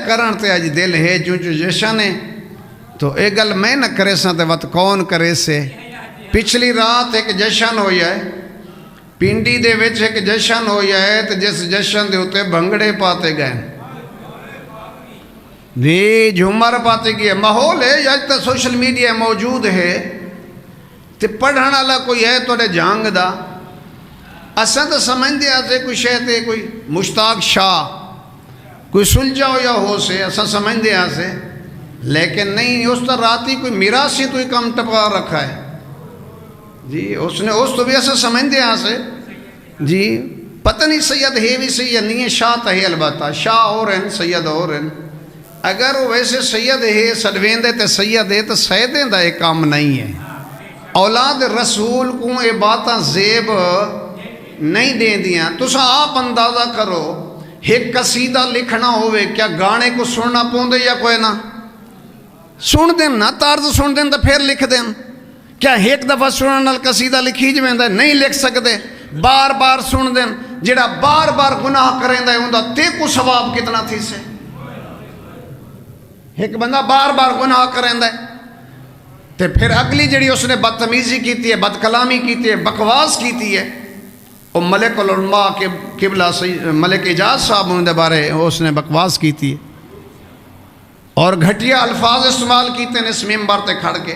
کرن تے اج دل ہے چوں جشن ہے تو اے گل میں نہ کرے ساں تے وت کون کرے سے پچھلی رات ایک جشن ہویا ہے پنڈی دے وچ ایک جشن ہویا ہے تے جس جشن دے ہوتے بھنگڑے پاتے گئے دی جھومر پاتے گئے ماحول ہے یا تے سوشل میڈیا موجود ہے تے پڑھن والا کوئی ہے توڑے جانگ دا اساں تو سمجھدے آسے کوئی شے تے کوئی مشتاق شاہ کوئی سلجھا ہویا ہو سے اساں سمجھدے آسے لیکن نہیں اس طرح راتی کوئی میراثی تو ہی کم ٹپا رکھا ہے جی اس نے اس تو بھی ایسا سمجھتے ہیں سے جی پتہ نہیں سید ہے بھی سید نہیں ہے شاہ تہے البتہ شاہ اور ہیں سید اور ہیں اگر وہ ویسے سید ہے سڑویندے تے سید ہے تو سیدیں دا ایک کام نہیں ہے اولاد رسول کو یہ باتاں زیب نہیں دیں دیاں تو سا آپ اندازہ کرو ایک قصیدہ لکھنا ہوئے کیا گانے کو سننا پوندے یا کوئی نہ سن دیں نا طرز سن دیں تو پھر لکھ دیں کیا ایک دفعہ سننے نال قصیدہ لکھی جویں نہیں لکھ سکتے بار بار سن دیں جڑا بار بار گناہ کریں دے ہوندا تے کو ثواب کتنا تھی سے ایک بندہ بار بار گناہ کریں دے تے پھر اگلی جڑی اس نے بدتمیزی کیتی ہے بد کلامی کیتی ہے بکواس کیتی ہے وہ ملک العلماء کے قبلہ ملک اجاز صاحب ان دے بارے اس نے بکواس کیتی ہے اور گھٹیا الفاظ استعمال کیتے ہیں اس ممبر تے کھڑ کے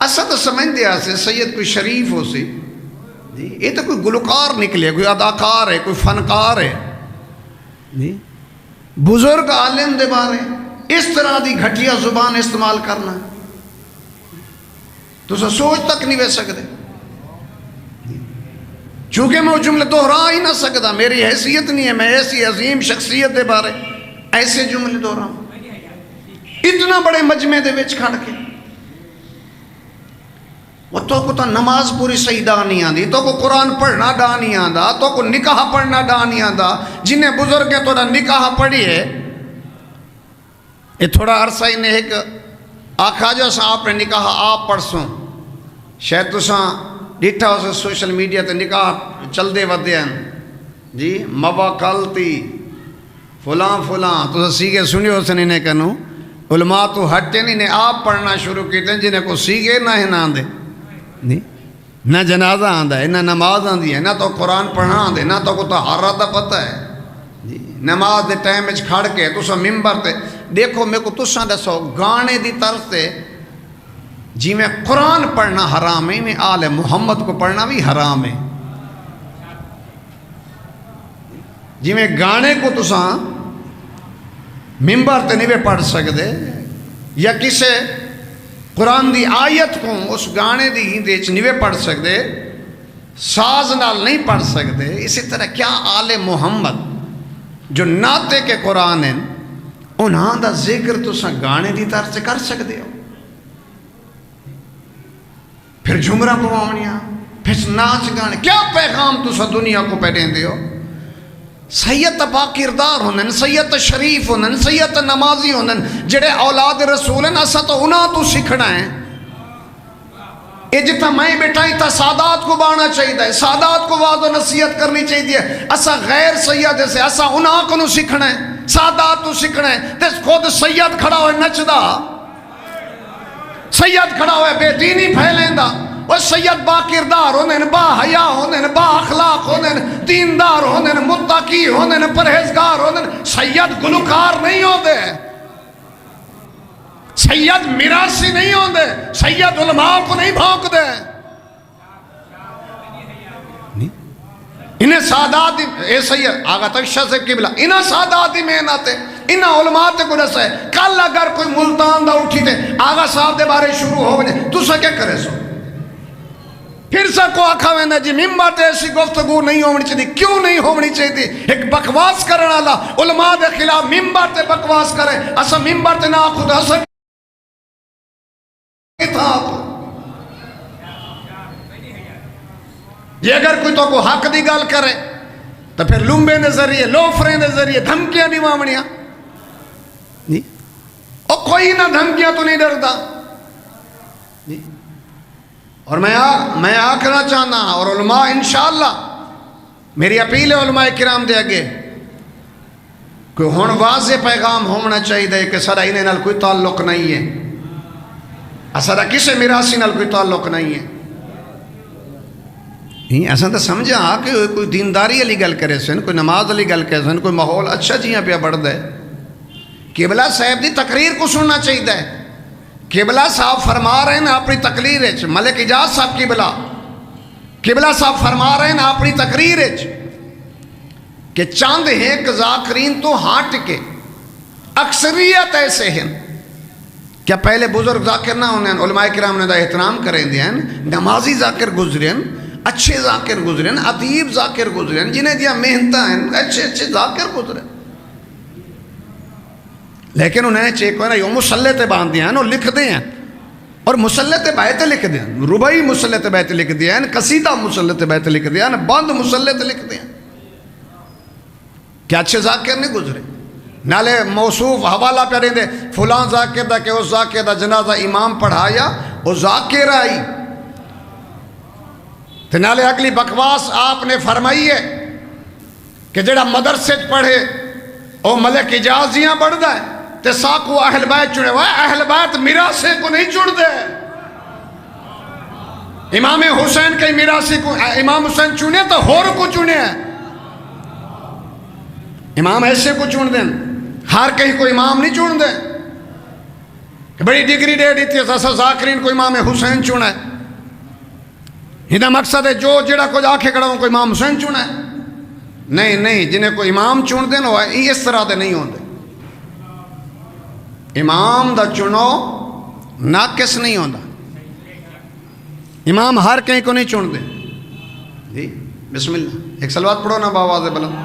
اسا تو سمجھ دیا سے سید کوئی شریف ہو سی جی یہ تو کوئی گلوکار نکلے کوئی اداکار ہے کوئی فنکار ہے جی بزرگ عالم دے بارے اس طرح دی گھٹیا زبان استعمال کرنا تو سوچ تک نہیں وے سکتے چونکہ میں وہ جملے دہرا ہی نہ سکتا میری حیثیت نہیں ہے میں ایسی عظیم شخصیت دے بارے ایسے جملے دہراؤں اتنا بڑے مجمع دے وچ کھڑ کے وہ تو کو نماز پوری صحیح ڈا نہیں آندی تو کو قرآن پڑھنا ڈا نہیں آندا تو کو نکاح پڑھنا ڈا نہیں آندا جنہیں بزرگ ہے تھوڑا نکاح پڑھی ہے یہ تھوڑا عرصہ ہی نے ایک آکھا جو سا آپ نے نکاح آپ پڑھسوں شاید تو سا ڈیٹھا ہو سے سوشل میڈیا تے نکاح چل دے ودے ہیں جی مواقلتی فلاں فلاں تو سیگے سنی ہو سے نہیں کنوں علماء تو ہٹے نہیں آپ پڑھنا شروع کیتے ہیں جنہیں کو سیگے نہ ہی نہ آندے نہیں نہ جنازہ آندہ ہے نہ نماز آندی ہے نہ تو قرآن پڑھنا آندے نہ تو کو طہارت دا پتہ ہے جی نماز دے ٹائم وچ کھڑ کے تسا ممبر تے دیکھو میں کو تساں دسو گانے دی طرف تے جی میں قرآن پڑھنا حرام ہے میں آل محمد کو پڑھنا بھی حرام ہے جی میں گانے کو تساں ممبر تے نہیں پڑھ سکتے یا کسے قرآن دی آیت کو اس گانے دی ہندے چ نہیں پڑھ سکتے ساز نال نہیں پڑھ سکتے اسی طرح کیا آل محمد جو ناتے کے قرآن ہیں انہاں دا ذکر تو سا گانے دی طرح سے کر سکتے ہو پھر جھمرہ پوانیاں پھر ناچ گانے کیا پیغام تو سا دنیا کو پہ دیں دے ہو سید با کردار ہونن سید شریف ہونن سید نمازی ہونن جڑے اولاد رسول ہیں اسا تو انہاں تو سکھنا ہے جتا میں بیٹھا ہی تھا سادات کو بانا چاہیے سادات کو وعد و نصیحت کرنی چاہیے اسا غیر سید سے اسا انہاں کو سکھنا ہے سادات تو سکھنا ہے تے خود سید کھڑا ہوئے نچدا سید کھڑا ہوئے بے دینی پھیلیندا وہ سید با کردار ہونن با حیا ہونن با اخلاق ہونن دیندار ہونن متقی ہونن پرہیزگار ہونن سید گلوکار نہیں ہوندے سید میراثی نہیں ہوندے سید علماء کو نہیں بھونک دے انہیں سادات اے سید آگا تک شاہ سے قبلہ انہیں سادات ہی میں ناتے انہیں علماء تے کو نسے کل اگر کوئی ملتان دا اٹھی تے آگا صاحب دے بارے شروع ہو گئے تو سا کیا کرے سو پھر سا کو آکھا وینا جی ممبر تے ایسی گفتگو نہیں ہونی چاہیے کیوں نہیں ہونی چاہیے ایک بکواس کرنا اللہ علماء دے خلاف ممبر تے بکواس کرے اسا ممبر تے نہ خود اسا یہ اگر کوئی تو کو حق دی گال کرے تو پھر لمبے دے ذریعے لوفرے دے ذریعے دھمکیاں نہیں مامنیاں اور کوئی نہ دھمکیاں تو نہیں ڈردا اور میں آکھنا چاہنا اور علماء انشاءاللہ میری اپیل ہے علماء کرام دے آگے کوئی ہون واضح پیغام ہونا چاہیے کہ سارا انہیں نال کوئی تعلق نہیں ہے، سارا کسے میراسی نال کوئی تعلق نہیں ہے۔ ایسا تو سمجھا کہ کوئی دینداری علی گل کرے سن، کوئی نماز علی گل کرے سن، کوئی ماحول اچھا جیاں پیا بڑھ دے۔ قبلہ صاحب دی تقریر کو سننا چاہیے۔ قبلہ صاحب فرما رہے ہیں اپنی تقریر وچ، ملک اجاز صاحب قبلہ صاحب فرما رہے ہیں اپنی تقریر وچ کہ چاند ایک ذاکرین تو ہٹ کے اکثریت ایسے ہیں۔ کیا پہلے بزرگ ذاکر نہ ہونے ہیں؟ علماء کرام نے دا احترام کریں دیا ہیں، نمازی ذاکر گزرے ہیں، اچھے ذاکر گزرے ہیں، ادیب ذاکر گزرے ہیں، جنہیں دیا محنتاں ہیں، اچھے ذاکر گزرے ہیں، لیکن انہیں چیک ہونا یہ مسلح تے باندھ دیا ہیں اور لکھ دے ہیں، اور مسلح تے بیت لکھ دیا ہیں، ربعی مسلح تے بیت لکھ دیا ہیں، قصیدہ مسلح تے بیت لکھ دیا ہیں، بند مسلح تے لکھ دیا ہیں۔ کیا اچھے ذاکر نہیں گزرے؟ نالے موصوف حوالہ پہ رہے دے فلاں ذاکر دا کہ اس ذاکر دا جنازہ امام پڑھایا وہ ذاکر آئی، تو نالے اگلی بکواس آپ نے فرمائی ہے کہ جڑا مدرسے پڑھے وہ ملک اجازیاں بڑھ دا ہے تے ساکو اہل بیت چنے، وہ اہل بیت میراثے کو نہیں چڑھ دے۔ امام حسین کے میراثی کو امام حسین چنے تو ہور کو چنے ہیں، امام ایسے کو چون دیں، ہر کہیں کو امام نہیں چون دیں کہ بڑی ڈگری دے دیتی ہے ساسا ذاکرین کو امام حسین چونا ہے۔ ہیدہ مقصد ہے جو جڑا کو آنکھیں کڑا ہوں کو امام حسین چونا ہے، نہیں جنہیں کو امام چون دیں وہ اس طرح دے نہیں ہوندے۔ امام دا چنو ناقص نہیں ہوندا، امام ہر کہیں کو نہیں چون دیں۔ جی بسم اللہ، ایک صلوات پڑھو نا باواز بلند۔